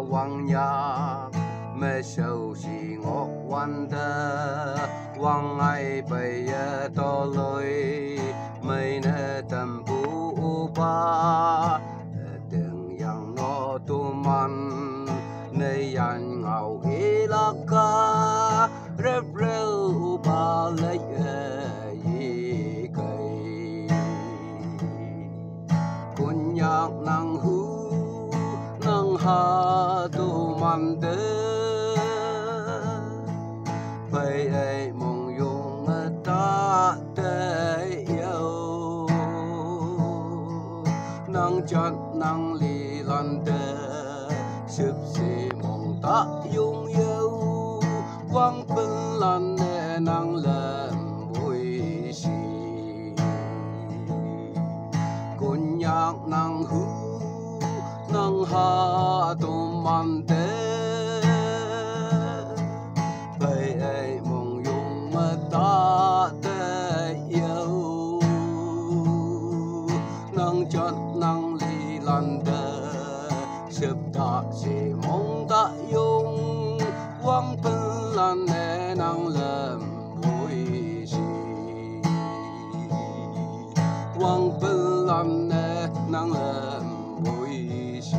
王呀，没手是我玩的，王爱被也多累，没那等不吧，等样我都慢，那样我一拉卡，热热把来一个。Kunyak nang hu nang ha tu man de pai ai mong yung ta te yo nang chat nang li lan de sip si mong ta yung yo quang pen lan ne nang lam bui si Kunyak nang hu nang ha tu man te pai ai mong yung ta te yo nang chat nang li lan de sip ta si mong ta yung quang pen lan ne nang lam bui si quang pen lan ne nang lam bui si